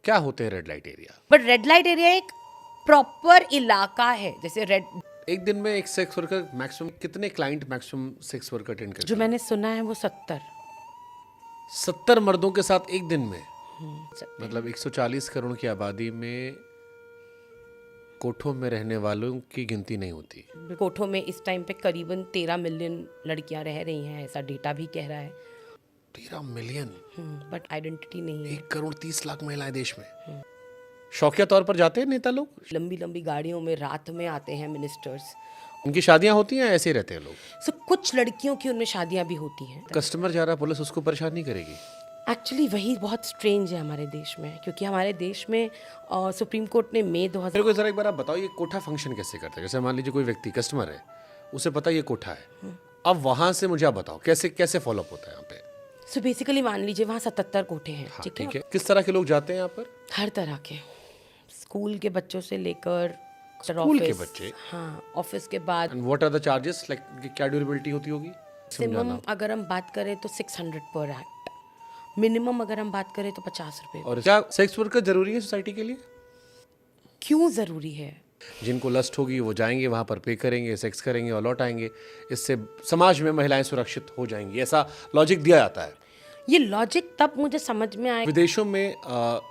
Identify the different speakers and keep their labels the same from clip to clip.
Speaker 1: क्या होते हैं red light area?
Speaker 2: But red light area एक प्रॉपर इलाका है, जैसे रेड,
Speaker 1: एक दिन में एक सेक्स वर्कर मैक्सिमम कितने client maximum sex worker attend करते
Speaker 2: जो
Speaker 1: हैं?
Speaker 2: मैंने सुना है वो 70।
Speaker 1: 70 मर्दों के साथ एक दिन में? मतलब 140 करोड़ की आबादी में कोठों में रहने वालों की गिनती नहीं होती।
Speaker 2: कोठों में इस टाइम पे करीबन 13 मिलियन लड़कियां रह रही हैं, ऐसा डेटा भी कह रहा है।
Speaker 1: 13 मिलियन?
Speaker 2: बट आइडेंटिटी नहीं है।
Speaker 1: 1 करोड़ 30 लाख महिलाएं देश में। शौकिया तौर पर जाते हैं नेता लोग?
Speaker 2: लंबी लंबी गाड़ियों में रात में आते हैं मिनिस्टर्स।
Speaker 1: उनकी शादियां होती हैं, ऐसे ही रहते हैं लोग?
Speaker 2: सो कुछ लड़कियों की उनमें शादियां भी होती हैं।
Speaker 1: कस्टमर जा रहा है, पुलिस उसको परेशान नहीं करेगी?
Speaker 2: एक्चुअली वही बहुत स्ट्रेंज है हमारे देश में, क्योंकि हमारे देश में सुप्रीम कोर्ट ने मई 2000।
Speaker 1: मेरे को जरा एक बार आप बताओ, ये कोठा फंक्शन कैसे करता है? जैसे मान लीजिए कोई व्यक्ति कस्टमर है, उसे पता है ये कोठा है, अब वहां से मुझे आप बताओ कैसे कैसे फॉलोअप होता है यहाँ पे?
Speaker 2: सो बेसिकली मान लीजिए वहाँ 77 कोठे हैं,
Speaker 1: हाँ,
Speaker 2: ठीक
Speaker 1: ठीक है। किस तरह के लोग जाते हैं यहाँ पर?
Speaker 2: हर तरह के, स्कूल के बच्चों से लेकर
Speaker 1: स्कूल के
Speaker 2: ऑफिस,
Speaker 1: बच्चे?
Speaker 2: हाँ, ऑफिस के बाद।
Speaker 1: And what are the charges, like क्या ड्यूरेबिलिटी होती होगी?
Speaker 2: मैक्सिमम अगर हम बात करें तो 600 पर एक्ट, मिनिमम अगर हम बात करें तो 50 रुपये।
Speaker 1: और क्या सेक्स वर्कर जरूरी है सोसाइटी के लिए?
Speaker 2: क्यों ज़रूरी है?
Speaker 1: जिनको लस्ट होगी वो जाएंगे वहां पर, पे करेंगे, सेक्स करेंगे और लौट आएंगे। इससे समाज में महिलाएं सुरक्षित हो जाएंगी, ऐसा लॉजिक दिया जाता है।
Speaker 2: ये लॉजिक तब मुझे समझ में आया।
Speaker 1: विदेशों में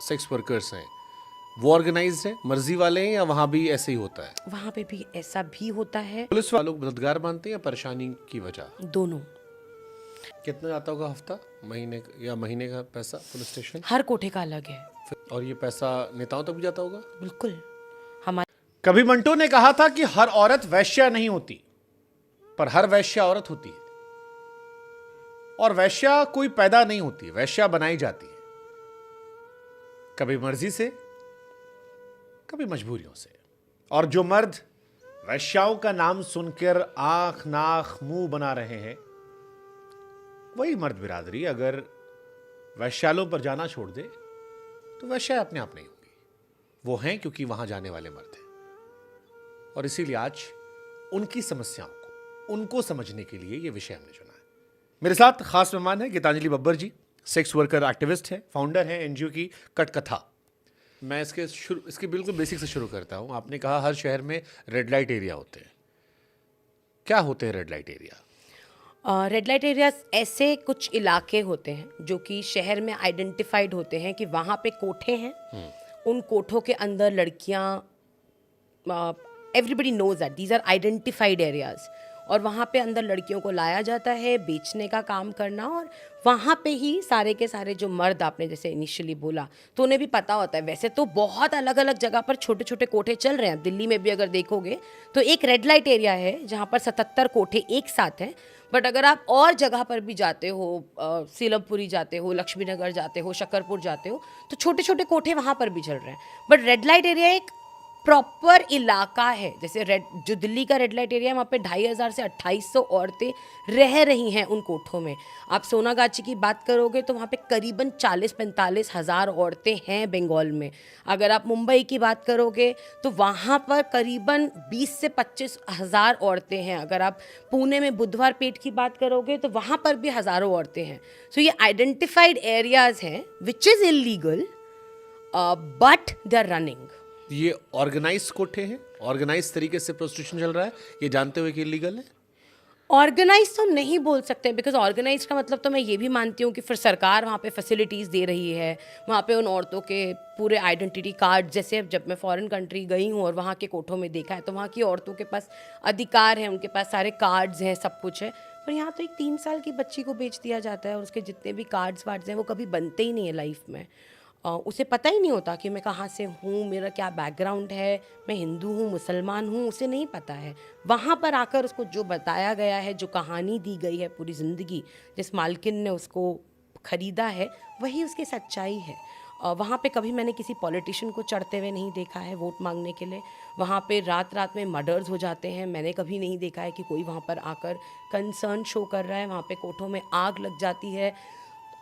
Speaker 1: सेक्स वर्कर्स हैं, वो ऑर्गेनाइज्ड है, मर्जी वाले हैं, या वहां भी ऐसे ही होता है?
Speaker 2: वहाँ पे भी ऐसा भी होता है।
Speaker 1: पुलिस वालों को मददगार मानते हैं या परेशानी की वजह?
Speaker 2: दोनों।
Speaker 1: कितना आता होगा हफ्ता, महीने या महीने का पैसा पुलिस स्टेशन?
Speaker 2: हर कोठे का अलग है।
Speaker 1: और ये पैसा नेताओं तक भी जाता होगा?
Speaker 2: बिल्कुल। हमारे
Speaker 1: कभी मंटो ने कहा था कि हर औरत वैश्या नहीं होती, पर हर वैश्या औरत होती है। और वैश्या कोई पैदा नहीं होती, वैश्या बनाई जाती है, कभी मर्जी से, कभी मजबूरियों से। और जो मर्द वैश्याओं का नाम सुनकर आंख नाक मुंह बना रहे हैं, वही मर्द बिरादरी अगर वैश्यालों पर जाना छोड़ दे तो वैश्या अपने आप नहीं होगी। वो हैं क्योंकि वहां जाने वाले मर्द हैं। और इसीलिए आज उनकी समस्याओं को, उनको समझने के लिए ये विषय हमने चुना है। मेरे साथ खास मेहमान है गीतांजलि बब्बर जी, सेक्स वर्कर एक्टिविस्ट है, फाउंडर है एनजीओ की कटकथा। मैं इसके बिल्कुल बेसिक से शुरू करता हूं। आपने कहा हर शहर में रेड लाइट एरिया होते हैं, क्या होते हैं red light area?
Speaker 2: Red light areas ऐसे कुछ इलाके होते हैं जो कि शहर में आइडेंटिफाइड होते हैं कि वहाँ पे कोठे हैं। उन कोठों के अंदर लड़कियाँ, everybody knows that these are identified areas, और वहाँ पे अंदर लड़कियों को लाया जाता है बेचने का काम करना। और वहाँ पे ही सारे के सारे जो मर्द, आपने जैसे इनिशियली बोला, तो उन्हें भी पता होता है। वैसे तो बहुत अलग अलग जगह पर छोटे छोटे कोठे चल रहे हैं, दिल्ली में भी अगर देखोगे तो एक रेड लाइट एरिया है जहाँ पर 77 कोठे एक साथ हैं। बट अगर आप और जगह पर भी जाते हो, सीलमपुरी जाते हो, लक्ष्मी नगर जाते हो, शकरपुर जाते हो, तो छोटे छोटे कोठे वहाँ पर भी चल रहे हैं। बट रेड लाइट एरिया एक प्रॉपर इलाका है, जैसे जो दिल्ली का रेड लाइट एरिया है, वहाँ पे 2500 से 2800 औरतें रह रही हैं उन कोठों में। आप सोनागाची की बात करोगे तो वहाँ पे करीबन 40-45 हज़ार औरतें हैं बंगाल में। अगर आप मुंबई की बात करोगे तो वहाँ पर करीबन 20 से 25 हज़ार औरतें हैं। अगर आप पुणे में बुधवार पेट की बात करोगे तो वहाँ पर भी हज़ारों औरतें हैं। सो ये आइडेंटिफाइड एरियाज हैं which is illegal, but they are running.
Speaker 1: ये ऑर्गेनाइज कोठे हैं, ऑर्गेनाइज तरीके से प्रोस्टिट्यूशन चल रहा है, ये जानते हुए कि इलीगल है?
Speaker 2: ऑर्गेनाइज तो हम नहीं बोल सकते, बिकॉज ऑर्गेनाइज का मतलब तो मैं ये भी मानती हूँ कि फिर सरकार वहाँ पे फैसिलिटीज़ दे रही है, वहाँ पे उन औरतों के पूरे आइडेंटिटी कार्ड, जैसे जब मैं फॉरेन कंट्री गई हूँ और वहाँ के कोठों में देखा है तो वहाँ की औरतों के पास अधिकार है, उनके पास सारे कार्ड्स हैं, सब कुछ है। पर यहाँ तो एक 3 साल की बच्ची को बेच दिया जाता है और उसके जितने भी कार्ड्स वार्ड्स हैं वो कभी बनते ही नहीं है लाइफ में। उसे पता ही नहीं होता कि मैं कहाँ से हूँ, मेरा क्या बैकग्राउंड है, मैं हिंदू हूँ, मुसलमान हूँ, उसे नहीं पता है। वहाँ पर आकर उसको जो बताया गया है, जो कहानी दी गई है पूरी ज़िंदगी, जिस मालकिन ने उसको ख़रीदा है, वही उसकी सच्चाई है। वहाँ पे कभी मैंने किसी पॉलिटिशियन को चढ़ते हुए नहीं देखा है वोट मांगने के लिए। वहाँ पे रात रात में मर्डर्स हो जाते हैं, मैंने कभी नहीं देखा है कि कोई वहाँ पर आकर कंसर्न शो कर रहा है। वहाँ पे कोठों में आग लग जाती है,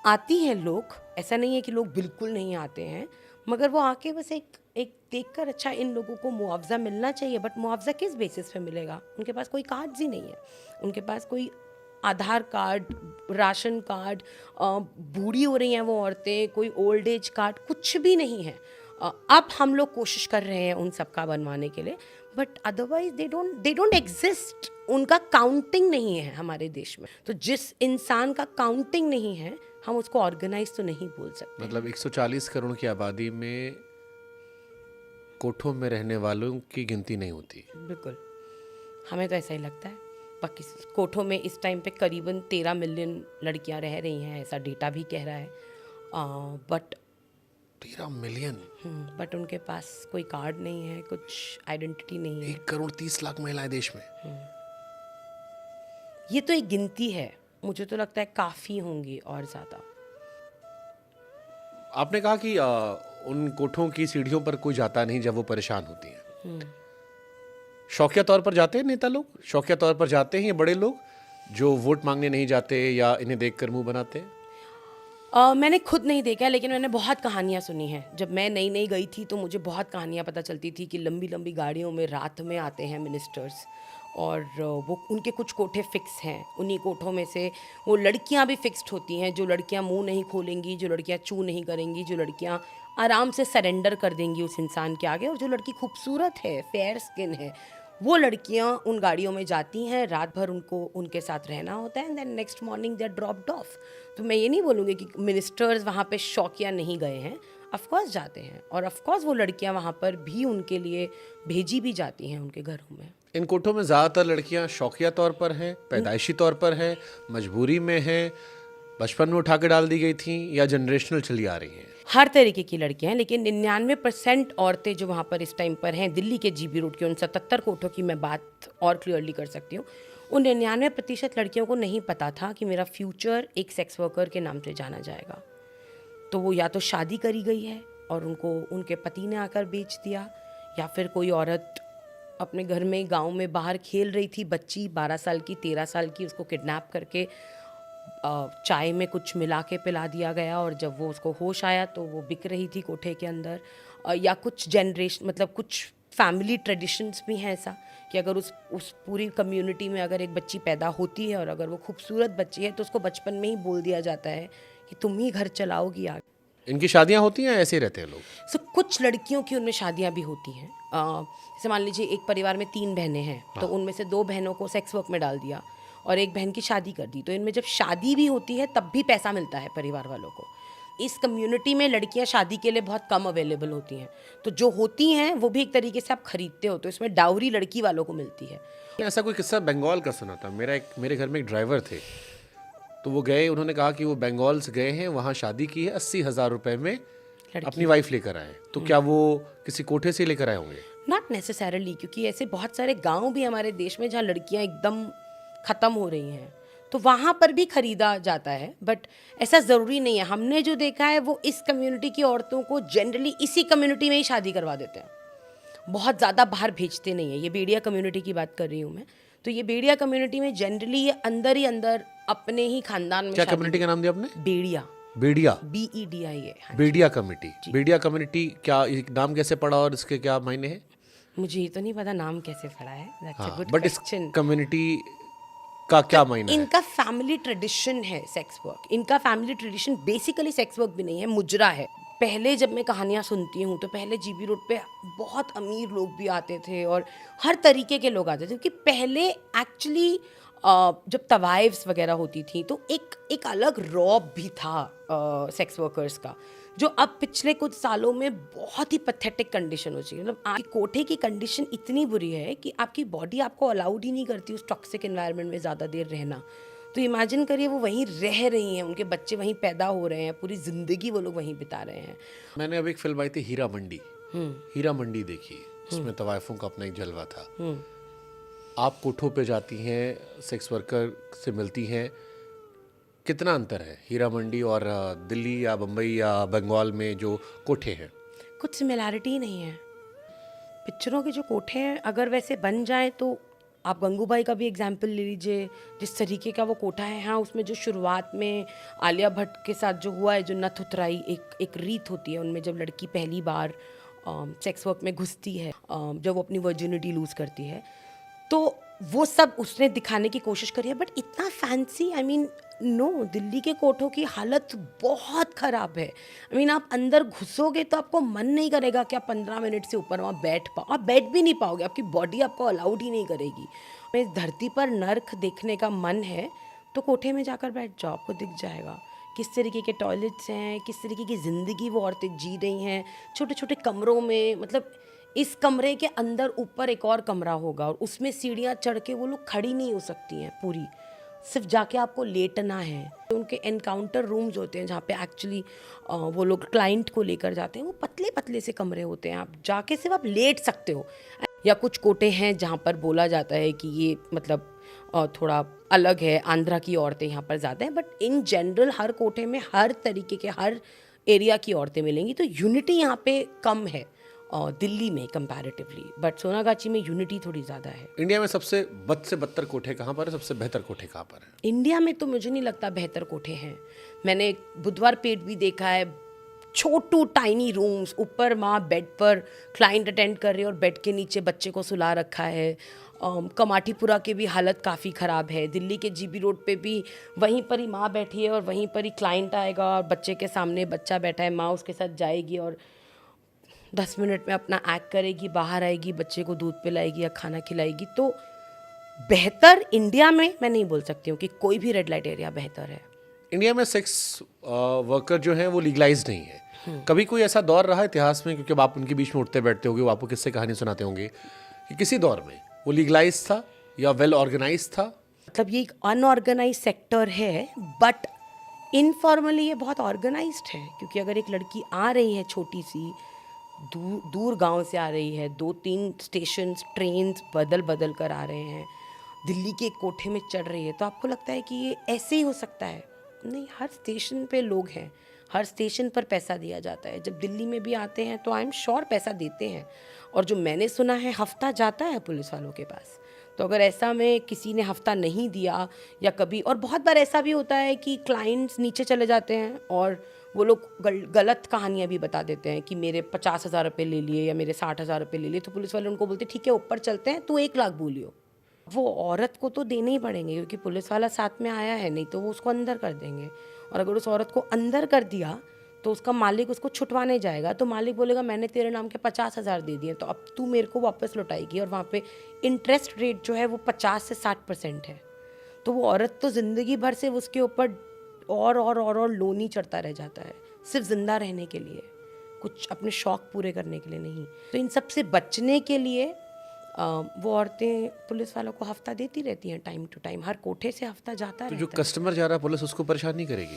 Speaker 2: आती हैं लोग, ऐसा नहीं है कि लोग बिल्कुल नहीं आते हैं, मगर वो आके बस एक देखकर अच्छा इन लोगों को मुआवजा मिलना चाहिए। बट मुआवजा किस बेसिस पे मिलेगा? उनके पास कोई कार्ड्स ही नहीं है, उनके पास कोई आधार कार्ड, राशन कार्ड, बूढ़ी हो रही हैं वो औरतें, कोई ओल्ड एज कार्ड, कुछ भी नहीं है। अब हम लोग कोशिश कर रहे हैं उन सब का बनवाने के लिए, but otherwise they don't exist. उनका काउंटिंग नहीं है हमारे देश में। तो जिस इंसान का काउंटिंग नहीं है, हम उसको ऑर्गेनाइज तो नहीं बोल सकते।
Speaker 1: मतलब 140 करोड़ की आबादी में कोठों में रहने वालों की गिनती नहीं होती।
Speaker 2: बिल्कुल, हमें तो ऐसा ही लगता है। बाकी कोठों में इस टाइम पे करीबन 13 मिलियन लड़कियां रह रही हैं, ऐसा डेटा भी कह रहा है। बट
Speaker 1: 13 मिलियन,
Speaker 2: बट उनके पास कोई कार्ड नहीं है, कुछ आइडेंटिटी नहीं है।
Speaker 1: 1 करोड़ 30 लाख महिलाएं देश में।
Speaker 2: ये तो एक गिनती है, मुझे तो लगता है काफ़ी होंगी और ज़्यादा।
Speaker 1: आपने कहा कि उन कोठों की सीढ़ियों पर कोई जाता नहीं जब वो परेशान होती हैं। शौकिया तौर पर जाते हैं नेता लोग, शौकिया तौर पर जाते हैं ये बड़े लोग जो वोट मांगने नहीं जाते या इन्हें देखकर मुंह बनाते हैं?
Speaker 2: मैंने खुद नहीं देखा, लेकिन मैंने बहुत कहानियाँ सुनी हैं। जब मैं नई नई गई थी तो मुझे बहुत कहानियाँ पता चलती थी कि लंबी लंबी गाड़ियों में रात में आते हैं मिनिस्टर्स, और वो उनके कुछ कोठे फिक्स हैं। उन्हीं कोठों में से वो लड़कियां भी फिक्स्ड होती हैं, जो लड़कियां मुंह नहीं खोलेंगी, जो लड़कियां चू नहीं करेंगी, जो लड़कियां आराम से सरेंडर कर देंगी उस इंसान के आगे, और जो लड़की खूबसूरत है, फेयर स्किन है, वो लड़कियां उन गाड़ियों में जाती हैं। रात भर उनको उनके साथ रहना होता है, and then next morning they are dropped off. तो मैं ये नहीं बोलूँगी कि मिनिस्टर्स वहाँ पे शौकिया नहीं गए हैं, ऑफकोर्स जाते हैं, और ऑफकोर्स वो लड़कियाँ वहाँ पर भी उनके लिए भेजी भी जाती हैं उनके घरों में।
Speaker 1: इन कोठों में ज़्यादातर लड़कियां शौकिया तौर पर हैं, पैदाइशी तौर पर हैं, मजबूरी में हैं, बचपन में उठा के डाल दी गई थी, या जनरेशनल चली आ रही हैं?
Speaker 2: हर तरीके की लड़कियां हैं, लेकिन 99% औरतें जो वहाँ पर इस टाइम पर हैं, दिल्ली के जीबी रोड के उन 77 कोठों की मैं बात और क्लियरली कर सकती हूँ। उन 99% लड़कियों को नहीं पता था कि मेरा फ्यूचर एक सेक्स वर्कर के नाम से जाना जाएगा। तो वो या तो शादी करी गई है और उनको उनके पति ने आकर बेच दिया, या फिर कोई औरत अपने घर में गांव में बाहर खेल रही थी, बच्ची 12 साल की 13 साल की, उसको किडनैप करके चाय में कुछ मिला के पिला दिया गया, और जब वो उसको होश आया तो वो बिक रही थी कोठे के अंदर। या कुछ जनरेशन, मतलब कुछ फैमिली ट्रेडिशंस भी हैं ऐसा कि अगर उस पूरी कम्युनिटी में अगर एक बच्ची पैदा होती है और अगर वो खूबसूरत बच्ची है तो उसको बचपन में ही बोल दिया जाता है कि तुम ही घर चलाओगी आगे।
Speaker 1: इनकी शादियां होती हैं, ऐसे ही रहते हैं लोग?
Speaker 2: सो कुछ लड़कियों की उनमें शादियां भी होती हैं। जैसे मान लीजिए एक परिवार में 3 बहनें हैं, तो उनमें से 2 बहनों को सेक्स वर्क में डाल दिया और एक बहन की शादी कर दी। तो इनमें जब शादी भी होती है तब भी पैसा मिलता है परिवार वालों को। इस कम्युनिटी में लड़कियां शादी के लिए बहुत कम अवेलेबल होती हैं, तो जो होती हैं वो भी एक तरीके से आप खरीदते हो, तो इसमें डाउरी लड़की वालों को मिलती है।
Speaker 1: ऐसा कोई किस्सा बंगाल का सुना था। मेरे घर में एक ड्राइवर थे, तो वो गए, उन्होंने कहा कि वो बंगाल से गए हैं, वहाँ शादी की है, 80,000 रुपए में अपनी वाइफ लेकर आए। तो क्या वो किसी कोठे से लेकर आए होंगे?
Speaker 2: नॉट नेसेसरली, क्योंकि ऐसे बहुत सारे गांव भी हमारे देश में जहाँ लड़कियां एकदम ख़त्म हो रही हैं, तो वहाँ पर भी खरीदा जाता है। बट ऐसा ज़रूरी नहीं है। हमने जो देखा है वो इस कम्युनिटी की औरतों को जनरली इसी कम्युनिटी में ही शादी करवा देते हैं, बहुत ज़्यादा बाहर भेजते नहीं है। ये बेड़िया कम्युनिटी की बात कर रही हूँ मैं। तो ये बेड़िया कम्युनिटी में जनरली ये अंदर ही अंदर अपने ही खानदान में
Speaker 1: क्या कम्युनिटी का नाम दिया आपने?
Speaker 2: बेड़िया,
Speaker 1: बेड़िया,
Speaker 2: BEDIA।
Speaker 1: बेड़िया कमेटी। बेड़िया कम्युनिटी, क्या ये नाम कैसे पड़ा और इसके क्या मायने हैं?
Speaker 2: मुझे ये तो नहीं पता नाम कैसे पड़ा है। That's a good
Speaker 1: बट इस
Speaker 2: question।
Speaker 1: कम्युनिटी का क्या मायना है?
Speaker 2: इनका फैमिली ट्रेडिशन है सेक्स वर्क। इनका family tradition basically sex work भी नहीं है, मुजरा है। पहले जब मैं कहानियाँ सुनती हूँ तो पहले जीबी रोड पे बहुत अमीर लोग भी आते थे और हर तरीके के लोग आते थे, क्योंकि पहले एक्चुअली जब तवाइफ्स वगैरह होती थी तो एक अलग रौब भी था सेक्स वर्कर्स का, जो अब पिछले कुछ सालों में बहुत ही पैथेटिक कंडीशन हो चुकी है। मतलब आपकी कोठे की कंडीशन इतनी बुरी है कि आपकी बॉडी आपको अलाउड ही नहीं करती उस टॉक्सिक एनवायरनमेंट में ज़्यादा देर रहना। तो इमेजिन करिए वो वहीं रह रही हैं, उनके बच्चे वहीं पैदा हो रहे हैं, पूरी ज़िंदगी वो लोग वहीं बिता रहे हैं।
Speaker 1: मैंने अभी एक फिल्म आई थी हीरा मंडी, हीरा मंडी देखी, इसमें तवाइफों का अपना एक जलवा था। आप कोठों पे जाती हैं, सेक्स वर्कर से मिलती हैं, कितना अंतर है हीरा मंडी और दिल्ली या बम्बई या बंगाल में जो कोठे हैं?
Speaker 2: कुछ सिमिलैरिटी ही नहीं है। पिक्चरों के जो कोठे हैं अगर वैसे बन जाएं तो आप गंगूबाई का भी एग्जाम्पल ले लीजिए, जिस तरीके का वो कोठा है। हाँ, उसमें जो शुरुआत में आलिया भट्ट के साथ जो हुआ है, जो नथ उतराई एक रीत होती है उनमें, जब लड़की पहली बार सेक्स वर्क में घुसती है, जब वो अपनी वर्जिनिटी लूज़ करती है, तो वो सब उसने दिखाने की कोशिश करी है, बट इतना fancy, I mean no, Delhi के कोठों की हालत बहुत ख़राब है। आई मीन आप अंदर घुसोगे तो आपको मन नहीं करेगा कि आप 15 मिनट से ऊपर वहाँ बैठ पाओ, आप बैठ भी नहीं पाओगे, आपकी बॉडी आपको अलाउड ही नहीं करेगी। मैं इस धरती पर नर्क देखने का मन है तो कोठे में जाकर बैठ जाओ, आपको दिख जाएगा किस तरीके के टॉयलेट्स हैं, किस तरीके की ज़िंदगी वो औरतें जी रही हैं, छोटे छोटे कमरों में। मतलब इस कमरे के अंदर ऊपर एक और कमरा होगा और उसमें सीढ़ियाँ चढ़ के वो लोग खड़ी नहीं हो सकती हैं पूरी, सिर्फ जाके आपको लेटना है। तो उनके एनकाउंटर रूम्स होते हैं जहाँ पे एक्चुअली वो लोग क्लाइंट को लेकर जाते हैं, वो पतले पतले से कमरे होते हैं, आप जाके सिर्फ आप लेट सकते हो। या कुछ कोटे हैं जहाँ पर बोला जाता है कि ये मतलब थोड़ा अलग है, आंध्रा की औरतें यहाँ पर ज़्यादा हैं, बट इन जनरल हर कोटे में हर तरीके के हर एरिया की औरतें मिलेंगी। तो यूनिटी यहाँ पे कम है दिल्ली में कंपैरेटिवली, बट सोनागाची में यूनिटी थोड़ी ज़्यादा है।
Speaker 1: इंडिया में सबसे बद से बदतर कोठे कहाँ पर है, सबसे बेहतर कोठे कहाँ पर है?
Speaker 2: इंडिया में तो मुझे नहीं लगता बेहतर कोठे हैं। मैंने बुधवार पेट भी देखा है, छोटू टाइनी रूम्स, ऊपर माँ बेड पर क्लाइंट अटेंड कर रही है और बेड के नीचे बच्चे को सुला रखा है। कमाटीपुरा की भी हालत काफ़ी ख़राब है। दिल्ली के जीबी रोड पे भी वहीं पर ही माँ बैठी है और वहीं पर ही क्लाइंट आएगा और बच्चे के सामने बच्चा बैठा है, माँ उसके साथ जाएगी और 10 मिनट में अपना एक्ट करेगी, बाहर आएगी, बच्चे को दूध पिलाएगी या खाना खिलाएगी। तो बेहतर इंडिया में मैं नहीं बोल सकती हूँ कि कोई भी रेड लाइट एरिया बेहतर है।
Speaker 1: इंडिया में सेक्स वर्कर जो हैं वो लीगलाइज नहीं है। कभी कोई ऐसा दौर रहा इतिहास में, क्योंकि अब आप उनके बीच में उठते बैठते होंगे, वो आपको किससे कहानी सुनाते होंगे, कि किसी दौर में वो लीगलाइज था या वेल ऑर्गेनाइज था?
Speaker 2: मतलब ये एक अनऑर्गेनाइज सेक्टर है, बट इनफॉर्मली ये बहुत ऑर्गेनाइज्ड है। क्योंकि अगर एक लड़की आ रही है छोटी सी दूर गांव से आ रही है, 2-3 स्टेशन ट्रेन बदल बदल कर आ रहे हैं, दिल्ली के एक कोठे में चढ़ रही है, तो आपको लगता है कि ये ऐसे ही हो सकता है? नहीं, हर स्टेशन पे लोग हैं, हर स्टेशन पर पैसा दिया जाता है। जब दिल्ली में भी आते हैं तो आई एम श्योर पैसा देते हैं। और जो मैंने सुना है हफ्ता जाता है पुलिस वालों के पास। तो अगर ऐसा में किसी ने हफ्ता नहीं दिया या कभी, और बहुत बार ऐसा भी होता है कि क्लाइंट्स नीचे चले जाते हैं और वो लोग गलत कहानियाँ भी बता देते हैं कि मेरे 50,000 रुपये ले लिए या मेरे 60,000 रुपये ले लिए। तो पुलिस वाले उनको बोलते ठीक है ऊपर चलते हैं, तू 1 लाख बोलियो। वो औरत को तो देने ही पड़ेंगे क्योंकि पुलिस वाला साथ में आया है, नहीं तो वो उसको अंदर कर देंगे। और अगर उस औरत को अंदर कर दिया तो उसका मालिक उसको छुटवाने जाएगा, तो मालिक बोलेगा मैंने तेरे नाम के 50,000 दे दिए, तो अब तू मेरे को वापस लौटाएगी। और वहाँ पे इंटरेस्ट रेट जो है वो 50 से 60% है। तो वो औरत तो ज़िंदगी भर से उसके ऊपर और लोन ही चढ़ता रह जाता है, सिर्फ ज़िंदा रहने के लिए, कुछ अपने शौक़ पूरे करने के लिए नहीं। तो इन सब से बचने के लिए वो औरतें पुलिस वालों को हफ्ता देती रहती हैं, टाइम टू टाइम, हर कोठे से हफ्ता जाता
Speaker 1: तो
Speaker 2: रहता
Speaker 1: जो
Speaker 2: है।
Speaker 1: कस्टमर जा रहा है पुलिस उसको परेशान नहीं करेगी?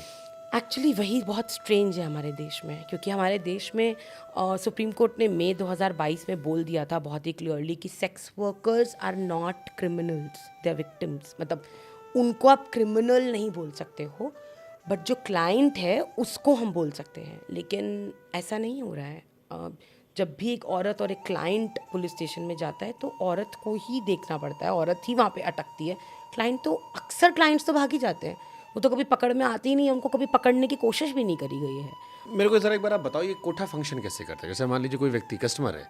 Speaker 2: एक्चुअली वही बहुत स्ट्रेंज है हमारे देश में, क्योंकि हमारे देश में सुप्रीम कोर्ट ने मई 2022 में बोल दिया था बहुत ही क्लियरली कि sex workers are not criminals, they are victims. मतलब उनको आप क्रिमिनल नहीं बोल सकते हो, बट जो क्लाइंट है उसको हम बोल सकते हैं। लेकिन ऐसा नहीं हो रहा है। जब भी एक औरत और एक क्लाइंट पुलिस स्टेशन में जाता है तो औरत को ही देखना पड़ता है, औरत ही वहाँ पे अटकती है। क्लाइंट तो अक्सर क्लाइंट्स तो भाग ही जाते हैं, वो तो कभी पकड़ में आती ही नहीं है, उनको कभी पकड़ने की कोशिश भी नहीं करी गई है।
Speaker 1: मेरे को ज़रा एक बार आप बताओ ये कोठा फंक्शन कैसे करता है? जैसे मान लीजिए कोई व्यक्ति कस्टमर है,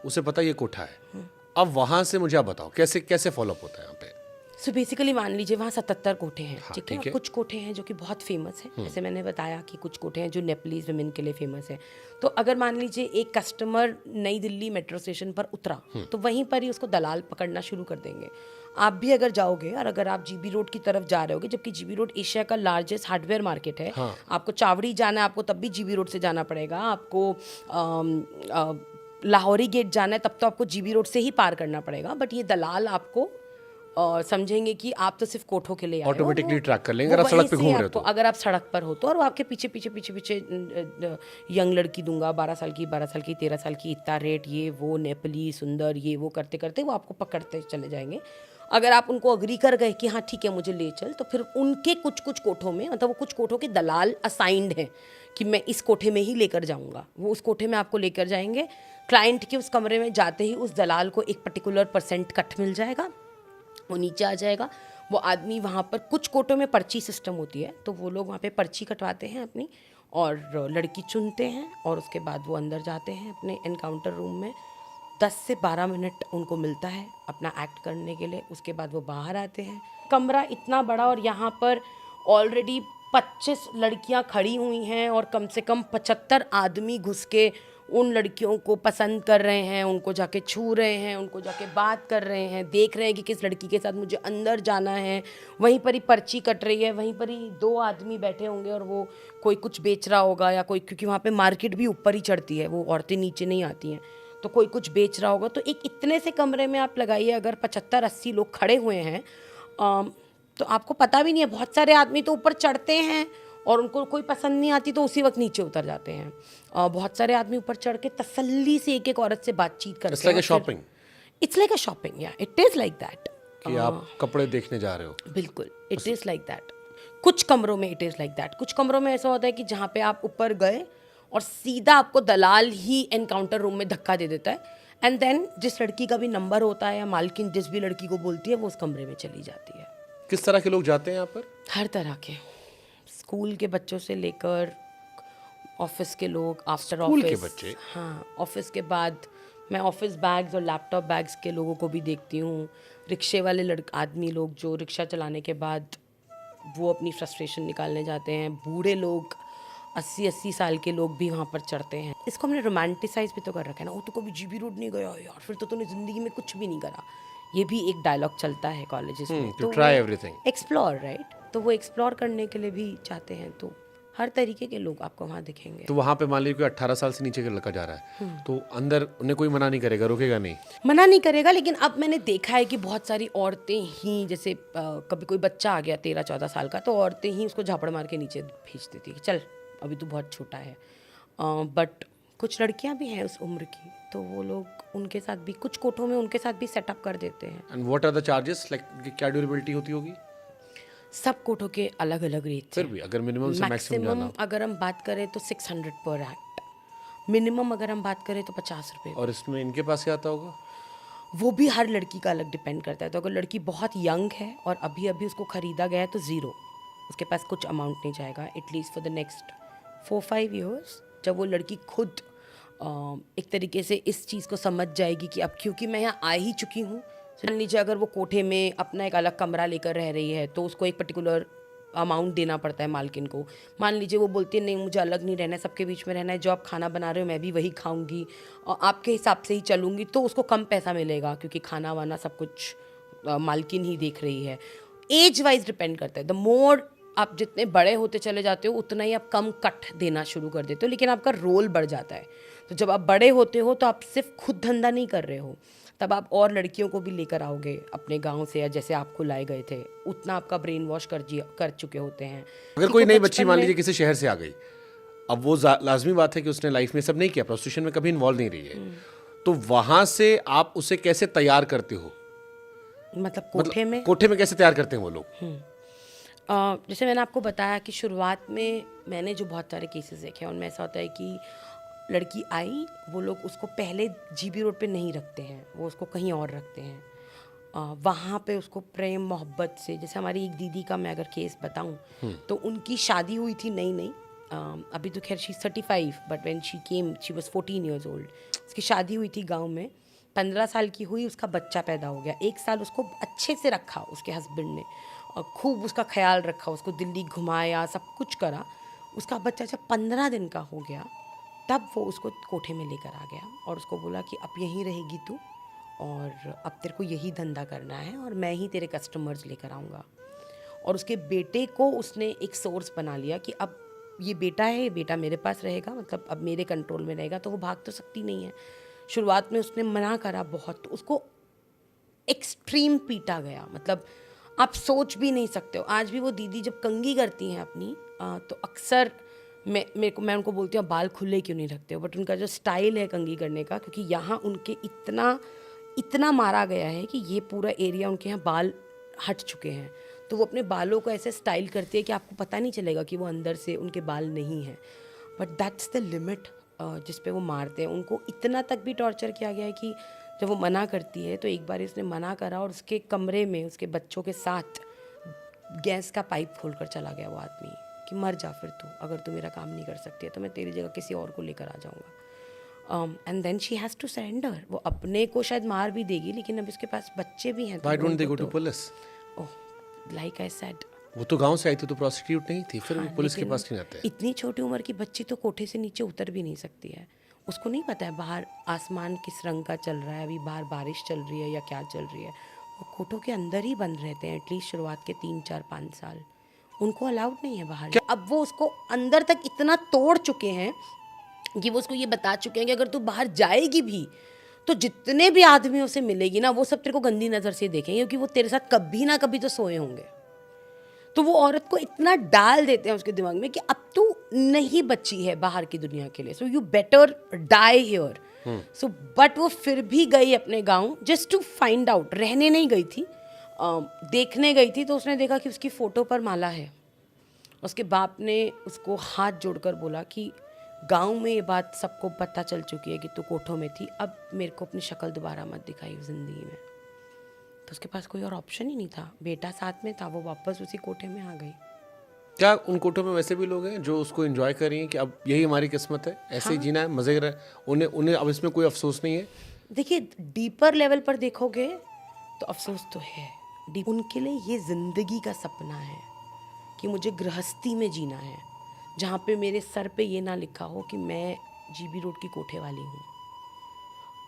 Speaker 1: उसे पता ये कोठा है, अब वहाँ से मुझे आप बताओ कैसे कैसे फॉलोअप होता है यहाँ पे?
Speaker 2: सो बेसिकली मान लीजिए वहाँ 77 कोठे हैं,
Speaker 1: हाँ,
Speaker 2: ठीक
Speaker 1: ठीक
Speaker 2: है।
Speaker 1: है।
Speaker 2: कुछ कोठे हैं जो कि बहुत फेमस हैं, जैसे मैंने बताया कि कुछ कोठे हैं जो नेपलीज वुमेन के लिए फेमस है। तो अगर मान लीजिए एक कस्टमर नई दिल्ली मेट्रो स्टेशन पर उतरा तो वहीं पर ही उसको दलाल पकड़ना शुरू कर देंगे। आप भी अगर जाओगे और अगर आप जीबी रोड की तरफ जा रहे होगे, जबकि जीबी रोड एशिया का लार्जेस्ट हार्डवेयर मार्केट है,
Speaker 1: हाँ।
Speaker 2: आपको चावड़ी जाना है आपको तब भी जीबी रोड से जाना पड़ेगा, आपको लाहौरी गेट जाना है तब तो आपको जीबी रोड से ही पार करना पड़ेगा। बट ये दलाल आपको समझेंगे कि आप तो सिर्फ कोठों के लिए आए हो,
Speaker 1: ऑटोमेटिकली ट्रैक कर लेंगे
Speaker 2: वो
Speaker 1: अगर आप सड़क
Speaker 2: वहीं
Speaker 1: पे
Speaker 2: से
Speaker 1: घूम रहे हो
Speaker 2: आपको,
Speaker 1: तो।
Speaker 2: अगर आप सड़क पर हो तो, और वो आपके पीछे पीछे पीछे पीछे यंग लड़की दूंगा 12 साल की 12 साल की 13 साल की, इतना रेट, ये वो नेपाली सुंदर, ये वो करते करते वो आपको पकड़ते चले जाएंगे। अगर आप उनको अग्री कर गए कि हाँ ठीक है मुझे ले चल, तो फिर उनके कुछ कुछ कोठों में, मतलब वो कुछ कोठों के दलाल असाइंड हैं कि मैं इस कोठे में ही लेकर जाऊंगा, वो उस कोठे में आपको लेकर जाएंगे। क्लाइंट के उस कमरे में जाते ही उस दलाल को एक पर्टिकुलर % कट मिल जाएगा, वो नीचे आ जाएगा। वो आदमी वहाँ पर, कुछ कोटों में पर्ची सिस्टम होती है, तो वो लोग वहाँ पे पर्ची कटवाते हैं अपनी और लड़की चुनते हैं और उसके बाद वो अंदर जाते हैं अपने एनकाउंटर रूम में। 10 से 12 मिनट उनको मिलता है अपना एक्ट करने के लिए, उसके बाद वो बाहर आते हैं। कमरा इतना बड़ा और यहाँ पर ऑलरेडी 25 लड़कियाँ खड़ी हुई हैं और कम से कम 75 आदमी घुस के उन लड़कियों को पसंद कर रहे हैं, उनको जाके छू रहे हैं, उनको जाके बात कर रहे हैं, देख रहे हैं कि किस लड़की के साथ मुझे अंदर जाना है। वहीं पर ही पर्ची कट रही है, वहीं पर ही 2 आदमी बैठे होंगे और वो कोई कुछ बेच रहा होगा या कोई, क्योंकि वहाँ पे मार्केट भी ऊपर ही चढ़ती है, वो औरतें नीचे नहीं आती हैं, तो कोई कुछ बेच रहा होगा। तो एक इतने से कमरे में आप लगाइए अगर 75-80 लोग खड़े हुए हैं, तो आपको पता भी नहीं है। बहुत सारे आदमी तो ऊपर चढ़ते हैं और उनको कोई पसंद नहीं आती तो उसी वक्त नीचे उतर जाते हैं। बहुत सारे आदमी ऊपर चढ़ के तसल्ली से एक एक औरत से बातचीत करते हैं।
Speaker 1: It's like a shopping.
Speaker 2: It's like a shopping, या इट इज़ लाइक दैट
Speaker 1: कि आप कपड़े देखने जा रहे हो।
Speaker 2: बिल्कुल, इट इज़ लाइक दैट। कुछ कमरों में इट इज़ लाइक दैट। कुछ कमरों में ऐसा होता है कि जहाँ पे आप ऊपर गए और सीधा आपको दलाल ही एनकाउंटर रूम में धक्का दे देता है, एंड देन जिस लड़की का भी नंबर होता है या मालकिन जिस भी लड़की को बोलती है वो उस कमरे में चली जाती है।
Speaker 1: किस तरह के लोग जाते हैं यहाँ पर?
Speaker 2: हर तरह के, स्कूल के बच्चों से लेकर ऑफिस के लोग, आफ्टर
Speaker 1: स्कूल
Speaker 2: ऑफिस
Speaker 1: के बच्चे?
Speaker 2: हाँ, ऑफिस के बाद मैं ऑफिस बैग्स और लैपटॉप बैग्स के लोगों को भी देखती हूँ। रिक्शे वाले आदमी लोग जो रिक्शा चलाने के बाद वो अपनी फ्रस्ट्रेशन निकालने जाते हैं। बूढ़े लोग, 80-80 साल के लोग भी वहाँ पर चढ़ते हैं। इसको हमने रोमांटिसाइज भी तो कर रखा है ना, वो तो कभी जीबी रोड नहीं गया यार, फिर तो तूने ज़िंदगी में कुछ भी नहीं करा। ये भी एक डायलॉग चलता है कॉलेजेस में।
Speaker 1: to try everything.
Speaker 2: Explore, right? तो वो एक्सप्लोर करने के लिए भी चाहते हैं, तो हर तरीके के लोग आपको वहाँ दिखेंगे।
Speaker 1: तो वहाँ पे मान लीजिए कोई 18 साल से नीचे का लड़का जा रहा है, तो अंदर उन्हें कोई मना नहीं करेगा, रोकेगा नहीं?
Speaker 2: मना नहीं करेगा, लेकिन अब मैंने देखा है कि बहुत सारी औरतें ही, जैसे कभी कोई बच्चा आ गया 13-14 साल का, तो औरतें ही उसको झापड़ मार के नीचे भेज देती है कि चल अभी तो बहुत छोटा है। बट कुछ लड़कियां भी हैं उस उम्र की, तो वो लोग उनके साथ भी, कुछ कोठों में उनके साथ भी सेटअप कर देते हैं।
Speaker 1: And what are the charges, like क्या ड्यूरेबिलिटी होती होगी?
Speaker 2: सब कोठों के अलग अलग रेट।
Speaker 1: फिर भी अगर मिनिमम से मैक्सिमम जाना,
Speaker 2: अगर हम बात करें तो 600 पर एक्ट, मिनिमम अगर हम बात करें तो 50 रुपये।
Speaker 1: और इसमें इनके पास क्या आता होगा?
Speaker 2: वो भी हर लड़की का अलग डिपेंड करता है। तो अगर लड़की बहुत यंग है और अभी अभी उसको ख़रीदा गया है तो ज़ीरो, उसके पास कुछ अमाउंट नहीं जाएगा at least for the next 4-5 years. जब वो लड़की खुद एक तरीके से इस चीज़ को समझ जाएगी कि अब क्योंकि मैं यहाँ आ ही चुकी हूँ। मान लीजिए अगर वो कोठे में अपना एक अलग कमरा लेकर रह रही है तो उसको एक पर्टिकुलर अमाउंट देना पड़ता है मालकिन को। मान लीजिए वो बोलती है नहीं मुझे अलग नहीं रहना है, सबके बीच में रहना है, जो आप खाना बना रहे हो मैं भी वही खाऊंगी और आपके हिसाब से ही चलूँगी, तो उसको कम पैसा मिलेगा क्योंकि खाना वाना सब कुछ मालकिन ही देख रही है। एज वाइज डिपेंड करता है। द मोर आप जितने बड़े होते चले जाते हो उतना ही आप कम कट देना शुरू कर देते हो, लेकिन आपका रोल बढ़ जाता है। तो जब आप बड़े होते हो तो आप सिर्फ खुद धंधा नहीं कर रहे हो, तब आप और लड़कियों को भी लेकर आओगे अपने गांव से, या जैसे आपको लाए गए थे उतना आपका ब्रेन वॉश कर चुके होते हैं।
Speaker 1: अगर कोई नई बच्ची मान लीजिए किसी शहर से आ गई, अब वो लाजमी बात है कि उसने लाइफ में सब नहीं किया, प्रोस्टिट्यूशन में कभी इन्वॉल्व नहीं रही है, तो वहां से आप उसे कैसे तैयार करते हो?
Speaker 2: मतलब कोठे में
Speaker 1: कैसे तैयार करते हैं वो लोग?
Speaker 2: जैसे मैंने आपको बताया कि शुरुआत में मैंने जो बहुत सारे केसेस देखे हैं उनमें ऐसा होता है कि लड़की आई, वो लोग उसको पहले जीबी रोड पे नहीं रखते हैं, वो उसको कहीं और रखते हैं। वहाँ पे उसको प्रेम मोहब्बत से, जैसे हमारी एक दीदी का मैं अगर केस बताऊँ तो उनकी शादी हुई थी नई, अभी तो खैर she 35, but when she came she was 14 years old. उसकी शादी हुई थी गांव में, 15 साल की हुई, उसका बच्चा पैदा हो गया। 1 साल उसको अच्छे से रखा उसके हस्बैंड ने, खूब उसका ख्याल रखा, उसको दिल्ली घुमाया, सब कुछ करा। उसका बच्चा जब 15 दिन का हो गया तब वो उसको कोठे में लेकर आ गया और उसको बोला कि अब यहीं रहेगी तू और अब तेरे को यही धंधा करना है और मैं ही तेरे कस्टमर्स लेकर आऊँगा। और उसके बेटे को उसने एक सोर्स बना लिया कि अब ये बेटा है, ये बेटा मेरे पास रहेगा, मतलब अब मेरे कंट्रोल में रहेगा, तो वो भाग तो सकती नहीं है। शुरुआत में उसने मना करा बहुत, तो उसको एक्सट्रीम पीटा गया, मतलब आप सोच भी नहीं सकते हो। आज भी वो दीदी जब कंघी करती हैं अपनी तो अक्सर मैं उनको बोलती हूँ बाल खुले क्यों नहीं रखते हो, बट उनका जो स्टाइल है कंघी करने का, क्योंकि यहाँ उनके इतना मारा गया है कि ये पूरा एरिया उनके यहाँ बाल हट चुके हैं, तो वो अपने बालों को ऐसे स्टाइल करती है कि आपको पता नहीं चलेगा कि वो अंदर से उनके बाल नहीं हैं। बट दैट्स द लिमिट जिस पे वो मारते हैं। उनको इतना तक भी टॉर्चर किया गया है कि जब वो मना करती है तो एक बार उसने मना करा और उसके कमरे में उसके बच्चों के साथ गैस का पाइप खोलकर चला गया वो आदमी कि मर जा फिर तू, अगर तू मेरा काम नहीं कर सकती है तो मैं तेरी जगह किसी और को लेकर आ and then she has to surrender. वो अपने को शायद मार भी देगी, लेकिन अब उसके पास बच्चे भी हैं.
Speaker 1: Why don't they go to police?
Speaker 2: Like I said,
Speaker 1: वो तो गांव से आई थी तो प्रोस्टिट्यूट नहीं थी, फिर वो पुलिस के पास क्यों आते हैं?
Speaker 2: इतनी छोटी उम्र की बच्ची तो कोठे से नीचे उतर भी नहीं सकती है. उसको नहीं पता है बाहर आसमान किस रंग का चल रहा है, अभी बाहर बारिश चल रही है या क्या चल रही है. वो कोठों के अंदर ही बंद रहते हैं एटलीस्ट शुरुआत के 3-4-5 साल. उनको अलाउड नहीं है बाहर. अब वो उसको अंदर तक इतना तोड़ चुके हैं कि वो उसको ये बता चुके हैं कि अगर तू बाहर जाएगी भी तो जितने भी आदमियों से मिलेगी ना, वो सब तेरे को गंदी नज़र से देखेंगे, क्योंकि वो तेरे साथ कभी ना कभी तो सोए होंगे. तो वो औरत को इतना डाल देते हैं उसके दिमाग में कि अब तू नहीं बची है बाहर की दुनिया के लिए, so you better die here. So but वो फिर भी गई अपने गांव जस्ट टू फाइंड आउट. रहने नहीं गई थी, देखने गई थी. तो उसने देखा कि उसकी फ़ोटो पर माला है. उसके बाप ने उसको हाथ जोड़कर बोला कि गांव में ये बात सबको पता चल चुकी है कि तू कोठों में थी, अब मेरे को अपनी शक्ल दोबारा मत दिखाई ज़िंदगी में. तो उसके पास कोई और ऑप्शन ही नहीं था. बेटा साथ में था, वो वापस उसी कोठे में आ गई.
Speaker 1: क्या उन कोठों में वैसे भी लोग हैं जो उसको एंजॉय कर रही हैं कि अब यही हमारी किस्मत है, ऐसे ही जीना है, मजे कर, उन्हें उन्हें अब इसमें कोई अफसोस नहीं है?
Speaker 2: देखिए, डीपर लेवल पर देखोगे तो अफसोस तो है. उनके लिए ये ज़िंदगी का सपना है कि मुझे गृहस्थी में जीना है, जहाँ पे मेरे सर पे ये ना लिखा हो कि मैं जीबी रोड की कोठे वाली हूँ.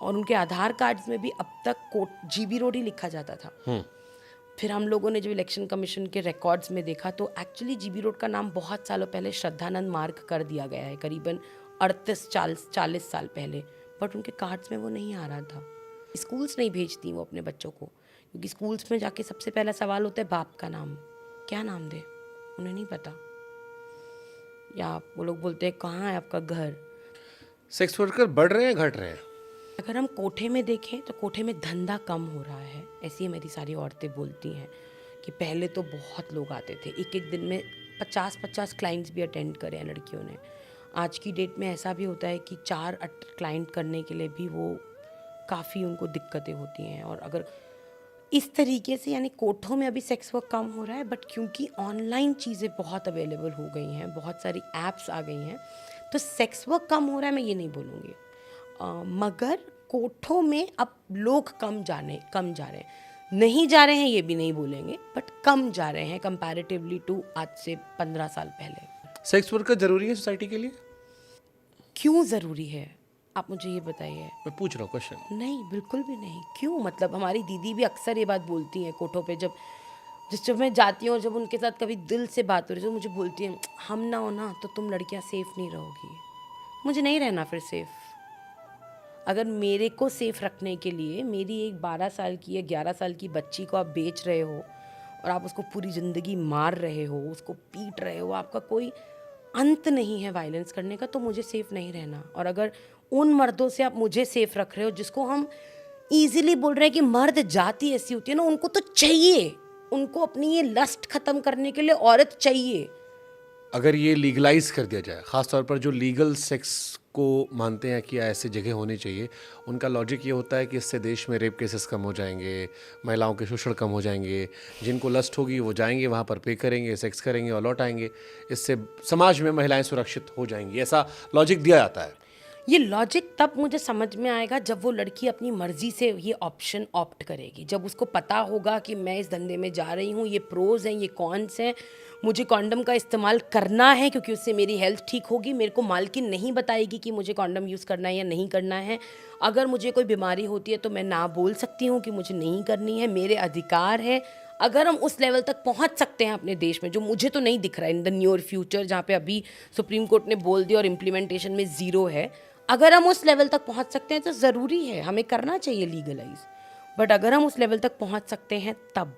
Speaker 2: और उनके आधार कार्ड्स में भी अब तक जीबी रोड ही लिखा जाता था. फिर हम लोगों ने जब इलेक्शन कमीशन के रिकॉर्ड्स में देखा तो एक्चुअली जीबी रोड का नाम बहुत सालों पहले श्रद्धानंद मार्ग कर दिया गया है, करीबन 38-40 साल पहले. बट उनके कार्ड्स में वो नहीं आ रहा था. स्कूल्स नहीं भेजती वो अपने बच्चों को, क्योंकि स्कूल्स में जाके सबसे पहला सवाल होता है बाप का नाम, क्या नाम दे, उन्हें नहीं पता. या वो लोग बोलते हैं कहाँ है आपका घर.
Speaker 1: सेक्स वर्कर बढ़ रहे हैं, घट रहे हैं?
Speaker 2: अगर हम कोठे में देखें तो कोठे में धंधा कम हो रहा है. ऐसी ही मेरी सारी औरतें बोलती हैं कि पहले तो बहुत लोग आते थे, एक एक दिन में 50-50 क्लाइंट्स भी अटेंड करे हैं लड़कियों ने. आज की डेट में ऐसा भी होता है कि 4 क्लाइंट करने के लिए भी वो काफ़ी उनको दिक्कतें होती हैं. और अगर इस तरीके से, यानी कोठों में अभी सेक्स वर्क कम हो रहा है, बट क्योंकि ऑनलाइन चीज़ें बहुत अवेलेबल हो गई हैं, बहुत सारी ऐप्स आ गई हैं, तो सेक्स वर्क कम हो रहा है मैं ये नहीं बोलूँगी. मगर कोठों में अब लोग कम जा रहे हैं. नहीं जा रहे हैं ये भी नहीं बोलेंगे, बट कम जा रहे हैं कंपैरेटिवली टू आज से 15 साल पहले.
Speaker 1: सेक्स वर्कर जरूरी है सोसाइटी के लिए?
Speaker 2: क्यों ज़रूरी है आप मुझे ये बताइए.
Speaker 1: मैं पूछ रहा हूँ क्वेश्चन.
Speaker 2: नहीं, बिल्कुल भी नहीं. क्यों, मतलब हमारी दीदी भी अक्सर ये बात बोलती हैं कोठों पे, जब मैं जाती हूँ और जब उनके साथ कभी दिल से बात हो रही है तो मुझे बोलती हैं हम ना हो ना तो तुम लड़कियाँ सेफ़ नहीं रहोगी. मुझे नहीं रहना फिर सेफ़. अगर मेरे को सेफ़ रखने के लिए मेरी एक 12 साल की या 11 साल की बच्ची को आप बेच रहे हो और आप उसको पूरी ज़िंदगी मार रहे हो, उसको पीट रहे हो, आपका कोई अंत नहीं है वायलेंस करने का, तो मुझे सेफ़ नहीं रहना. और अगर उन मर्दों से आप मुझे सेफ़ रख रहे हो जिसको हम ईज़िली बोल रहे हैं कि मर्द जाति ऐसी होती है ना, उनको तो चाहिए, उनको अपनी ये लस्ट ख़त्म करने के लिए औरत चाहिए.
Speaker 1: अगर ये लीगलाइज कर दिया जाए, ख़ासतौर पर जो लीगल सेक्स को मानते हैं कि ऐसी जगह होनी चाहिए, उनका लॉजिक ये होता है कि इससे देश में रेप केसेस कम हो जाएंगे, महिलाओं के शोषण कम हो जाएंगे, जिनको लस्ट होगी वो जाएंगे वहाँ पर पे करेंगे, सेक्स करेंगे और लौट आएंगे, इससे समाज में महिलाएं सुरक्षित हो जाएंगी, ऐसा लॉजिक दिया जाता है.
Speaker 2: ये लॉजिक तब मुझे समझ में आएगा जब वो लड़की अपनी मर्जी से ये ऑप्शन ऑप्ट करेगी, जब उसको पता होगा कि मैं इस धंधे में जा रही हूँ, ये प्रोज हैं, ये कॉन्स हैं, मुझे कॉन्डम का इस्तेमाल करना है क्योंकि उससे मेरी हेल्थ ठीक होगी. मेरे को मालकिन नहीं बताएगी कि मुझे कॉन्डम यूज़ करना है या नहीं करना है. अगर मुझे कोई बीमारी होती है तो मैं ना बोल सकती हूँ कि मुझे नहीं करनी है, मेरे अधिकार है. अगर हम उस लेवल तक पहुँच सकते हैं अपने देश में, जो मुझे तो नहीं दिख रहा है इन द नियर फ्यूचर, जहाँ पे अभी सुप्रीम कोर्ट ने बोल दिया और इम्प्लीमेंटेशन में ज़ीरो है, अगर हम उस लेवल तक पहुँच सकते हैं तो ज़रूरी है, हमें करना चाहिए लीगलाइज. बट अगर हम उस लेवल तक पहुँच सकते हैं तब,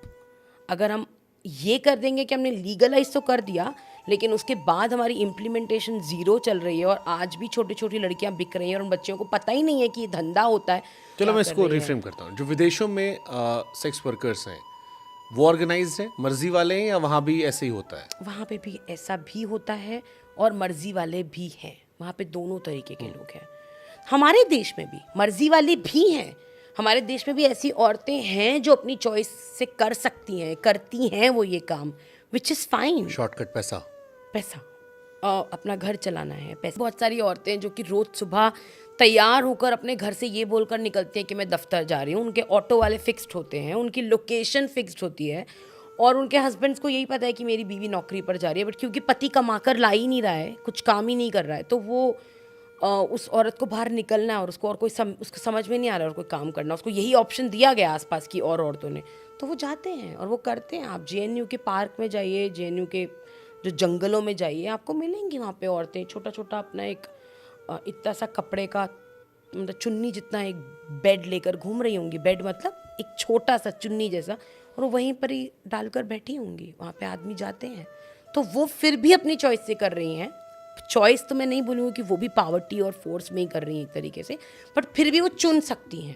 Speaker 2: अगर हम ये कर देंगे कि हमने लीगलाइज तो कर दिया लेकिन उसके बाद हमारी इम्प्लीमेंटेशन ज़ीरो चल रही है और आज भी छोटी छोटी लड़कियां बिक रही हैं और उन बच्चों को पता ही नहीं है कि ये धंधा होता है.
Speaker 1: चलो मैं इसको रिफ्रेम करता हूँ. जो विदेशों में सेक्स वर्कर्स हैं वो ऑर्गेनाइज्ड हैं, मर्जी वाले हैं, या वहाँ भी ऐसे ही होता है?
Speaker 2: वहाँ पे भी ऐसा भी होता है और मर्जी वाले भी हैं. वहाँ पे दोनों तरीके के लोग हैं. हमारे देश में भी मर्जी वाले भी हैं. हमारे देश में भी ऐसी औरतें हैं जो अपनी चॉइस से कर सकती हैं, करती हैं वो ये काम, विच इज़ फाइन.
Speaker 1: शॉर्टकट पैसा
Speaker 2: अपना घर चलाना है, पैसा. बहुत सारी औरतें जो कि रोज़ सुबह तैयार होकर अपने घर से ये बोलकर निकलती हैं कि मैं दफ्तर जा रही हूँ। उनके ऑटो वाले फिक्स्ड होते हैं, उनकी लोकेशन फिक्स्ड होती है, और उनके हस्बैंड्स को यही पता है कि मेरी बीवी नौकरी पर जा रही है, बट क्योंकि पति कमा कर ला ही नहीं रहा है, कुछ काम ही नहीं कर रहा है, तो वो उस औरत को बाहर निकलना है और उसको और कोई उसको समझ में नहीं आ रहा और कोई काम करना, उसको यही ऑप्शन दिया गया आसपास की और औरतों ने, तो वो जाते हैं और वो करते हैं। आप JNU के पार्क में जाइए, JNU के जो जंगलों में जाइए, आपको मिलेंगी वहाँ पे औरतें छोटा छोटा अपना एक इतना सा कपड़े का मतलब चुन्नी जितना एक बेड लेकर घूम रही होंगी। बेड मतलब एक छोटा सा चुन्नी जैसा, और वो वहीं पर ही डालकर बैठी होंगी। वहाँ पे आदमी जाते हैं, तो वो फिर भी अपनी चॉइस से कर रही हैं। चॉइस तो मैं नहीं बोलूँगी कि वो भी पावर्टी और फोर्स में ही कर रही हैं एक तरीके से, बट फिर भी वो चुन सकती हैं।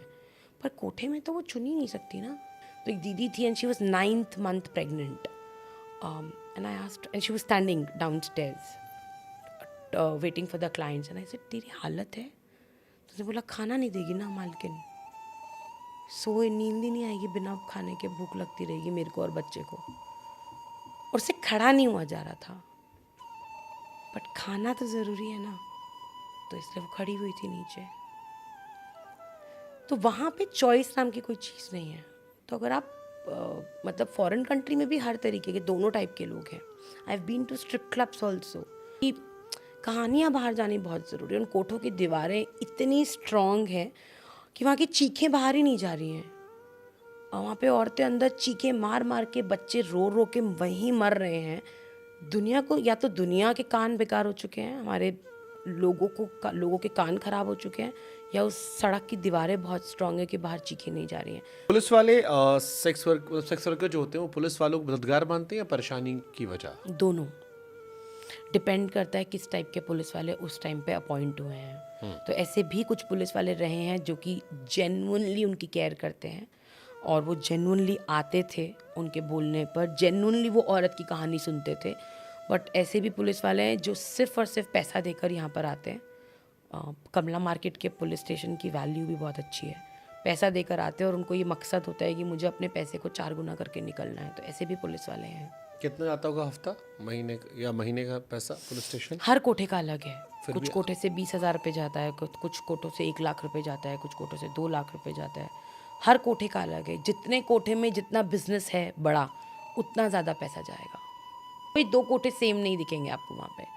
Speaker 2: पर कोठे में तो वो चुन ही नहीं सकती ना। तो एक दीदी थी and she was 9th month pregnant, and I asked, and she was standing downstairs waiting for the clients, and I said, तेरी हालत है? तो उसने बोला, खाना नहीं देगी ना मालकिन, सोए नींद ही नहीं आएगी, बिना खाने के भूख लगती रहेगी मेरे को और बच्चे को। और उससे खड़ा नहीं हुआ जा रहा था, बट खाना तो ज़रूरी है ना, तो इसलिए वो खड़ी हुई थी नीचे। तो वहाँ पे चॉइस नाम की कोई चीज़ नहीं है। तो अगर आप मतलब फॉरेन कंट्री में भी हर तरीके के दोनों टाइप के लोग हैं। I have been to strip clubs also. कहानियाँ बाहर जानी बहुत ज़रूरी है। उन कोठों की दीवारें इतनी स्ट्रॉन्ग हैं कि वहाँ की चीखें बाहर ही नहीं जा रही हैं, और वहाँ पे औरतें अंदर चीखें मार मार के, बच्चे रो रो के वहीं मर रहे हैं। दुनिया को, या तो दुनिया के कान बेकार हो चुके हैं, हमारे लोगों के कान खराब हो चुके हैं, या उस सड़क की दीवारें बहुत स्ट्रांग है कि बाहर चीखें नहीं जा रही हैं।
Speaker 1: पुलिस वाले सेक्स वर्कर जो होते हैं वो पुलिस वालों को मददगार मानते हैं या परेशानी की वजह?
Speaker 2: दोनों डिपेंड करता है किस टाइप के पुलिस वाले उस टाइम पे अपॉइंट हुए हैं। तो ऐसे भी कुछ पुलिस वाले रहे हैं जो कि जेन्युइनली उनकी केयर करते हैं, और वो जेन्युइनली आते थे उनके बोलने पर, जेन्युइनली वो औरत की कहानी सुनते थे। बट ऐसे भी पुलिस वाले हैं जो सिर्फ और सिर्फ पैसा देकर यहाँ पर आते हैं। कमला मार्केट के पुलिस स्टेशन की वैल्यू भी बहुत अच्छी है। पैसा देकर आते हैं और उनको ये मकसद होता है कि मुझे अपने पैसे को 4 गुना करके निकलना है। तो ऐसे भी पुलिस वाले हैं।
Speaker 1: कितना आता होगा हफ्ता, महीने का पैसा पुलिस स्टेशन?
Speaker 2: हर कोठे का अलग है। कुछ कोठे से 20,000 रुपये जाता है, कुछ कोठों से 1 लाख रुपये जाता है, कुछ कोठों से 2 लाख रुपये जाता है। हर कोठे का अलग है। जितने कोठे में जितना बिजनेस है बड़ा, उतना ज़्यादा पैसा जाएगा। कोई 2 कोठे सेम नहीं दिखेंगे आपको वहाँ पे।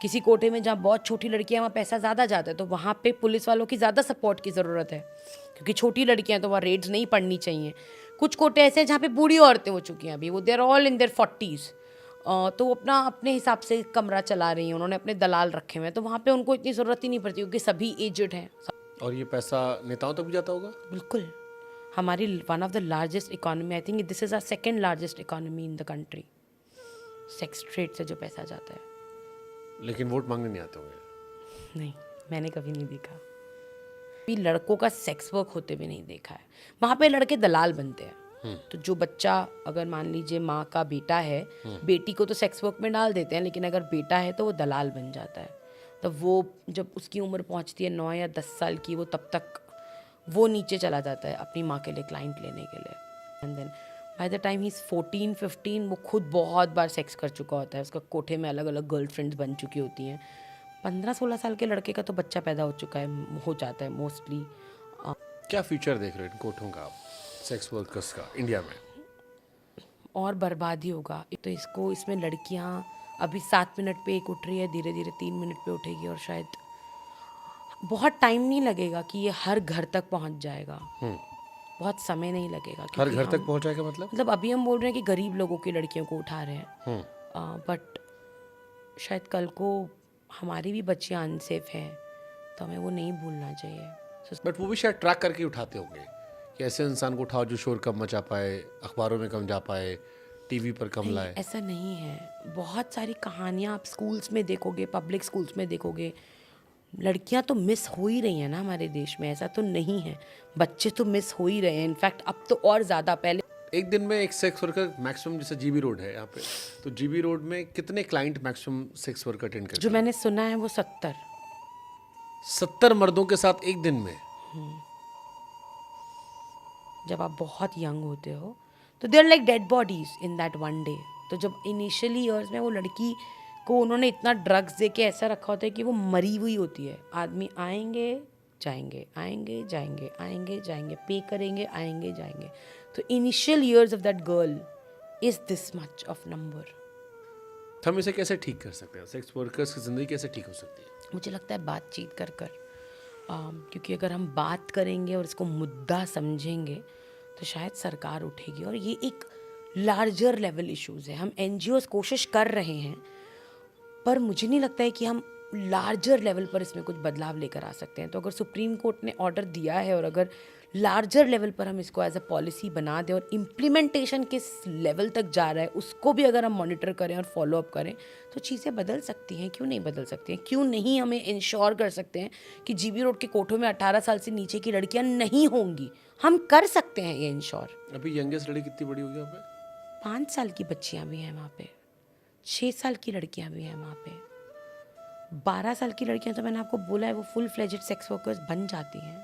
Speaker 2: किसी कोठे में जहाँ बहुत छोटी लड़कियाँ, वहाँ पैसा ज़्यादा जाता है, तो वहाँ पे पुलिस वालों की ज़्यादा सपोर्ट की ज़रूरत है, क्योंकि छोटी लड़कियाँ तो वहाँ रेड्स नहीं पड़नी चाहिए। कुछ कोठे ऐसे हैं जहाँ पे बूढ़ी औरतें हो चुकी हैं, अभी वो they are all in their 40s, तो वो अपने हिसाब से कमरा चला रही हैं, उन्होंने अपने दलाल रखे हुए हैं, तो वहाँ पे उनको इतनी ज़रूरत ही नहीं पड़ती, क्योंकि सभी एजड हैं।
Speaker 1: और ये पैसा नेताओं तक भी जाता होगा?
Speaker 2: बिल्कुल। हमारी one of the largest economy, I think this is our second largest economy in the country. Sex trade से जो पैसा जाता है।
Speaker 1: लेकिन वोट मांगने नहीं आते होंगे?
Speaker 2: नहीं, मैंने कभी नहीं देखा। भी लड़कों का सेक्स वर्क होते भी नहीं देखा है। वहाँ पे लड़के दलाल बनते हैं। तो जो बच्चा, अगर मान लीजिए माँ का बेटा है, बेटी को तो सेक्स वर्क में डाल देते हैं, लेकिन अगर बेटा है तो वो दलाल बन जाता है। तो वो जब उसकी उम्र पहुँचती है 9 या 10 साल की, वो तब तक वो नीचे चला जाता है अपनी माँ के लिए क्लाइंट लेने के लिए। And then by the time he is 14-15, वो खुद बहुत बार सेक्स कर चुका होता है। उसका कोठे में अलग अलग गर्लफ्रेंड्स बन चुकी होती हैं। 15-16 साल के लड़के का तो बच्चा पैदा हो जाता है मोस्टली।
Speaker 1: क्या फ्यूचर देख रहे हो इन कोठों का, सेक्स वर्कर्स का इंडिया में?
Speaker 2: और बर्बादी होगा। तो इसमें लड़कियां अभी 7 मिनट पे एक उठ रही है, धीरे धीरे 3 मिनट पे उठेगी, और शायद बहुत टाइम नहीं लगेगा कि ये हर घर तक पहुंच जाएगा। बहुत समय नहीं लगेगा।
Speaker 1: हर घर तक पहुंच जाएगा मतलब
Speaker 2: अभी हम बोल रहे हैं कि गरीब लोगों की लड़कियों को उठा रहे हैं, बट शायद कल को हमारी भी बच्चियां अनसेफ हैं, तो हमें वो नहीं भूलना चाहिए।
Speaker 1: बट वो भी शायद ट्रैक करके उठाते होंगे कि ऐसे इंसान को उठाओ जो शोर कम मचा पाए, अखबारों में कम जा पाए, टीवी पर कम लाए।
Speaker 2: ऐसा नहीं है। बहुत सारी कहानियाँ आप स्कूल्स में देखोगे, पब्लिक स्कूल्स में देखोगे, लड़कियां तो मिस हो ही रही हैं ना हमारे देश में। ऐसा तो नहीं है, बच्चे तो मिस हो ही रहे हैं। इनफैक्ट अब तो और ज़्यादा। पहले
Speaker 1: एक दिन में एक सेक्स वर्कर मैक्सिमम, जैसे जीबी रोड है यहाँ पे, तो जीबी रोड में कितने client maximum sex worker attend करते हैं?
Speaker 2: जो मैंने सुना है वो
Speaker 1: 70 मर्दों के साथ एक दिन में।
Speaker 2: जब आप बहुत यंग होते हो तो there like dead bodies in that one day. तो जब इनिशियली ईयर्स में वो लड़की को उन्होंने इतना ड्रग्स दे के ऐसा रखा होता है कि वो मरी हुई होती है। आदमी आएंगे, जाएंगे, आएंगे, जाएंगे, आएंगे, जाएंगे, पे करेंगे, आएंगे, जाएंगे. तो initial years of that girl is this much of number.
Speaker 1: हम इसे कैसे ठीक कर सकते हैं? सेक्स वर्कर्स की ज़िंदगी कैसे ठीक हो सकती है?
Speaker 2: मुझे लगता है बातचीत कर कर क्योंकि अगर हम बात करेंगे और इसको मुद्दा समझेंगे तो शायद सरकार उठेगी. और ये एक लार्जर लेवल इश्यूज़ है. हम एनजीओज कोशिश कर रहे हैं पर मुझे नहीं लगता है कि हम लार्जर लेवल पर इसमें कुछ बदलाव लेकर आ सकते हैं. तो अगर सुप्रीम कोर्ट ने ऑर्डर दिया है और अगर लार्जर लेवल पर हम इसको एज अ पॉलिसी बना दें और इम्प्लीमेंटेशन किस लेवल तक जा रहा है उसको भी अगर हम मॉनिटर करें और फॉलो अप करें तो चीज़ें बदल सकती हैं. क्यों नहीं बदल सकती हैं? क्यों नहीं हमें इंश्योर कर सकते हैं कि जीबी रोड के कोठों में 18 साल से नीचे की लड़कियां नहीं होंगी? हम कर सकते हैं ये इंश्योर.
Speaker 1: अभी यंगेस्ट लड़की कितनी बड़ी होगी वहाँ पे?
Speaker 2: 5 साल की बच्चियां भी हैं वहाँ पे, 6 साल की लड़कियां भी हैं वहाँ पे, 12 साल की लड़कियां तो मैंने आपको बोला है वो फुल फ्लेजेड सेक्स वर्कर्स बन जाती हैं.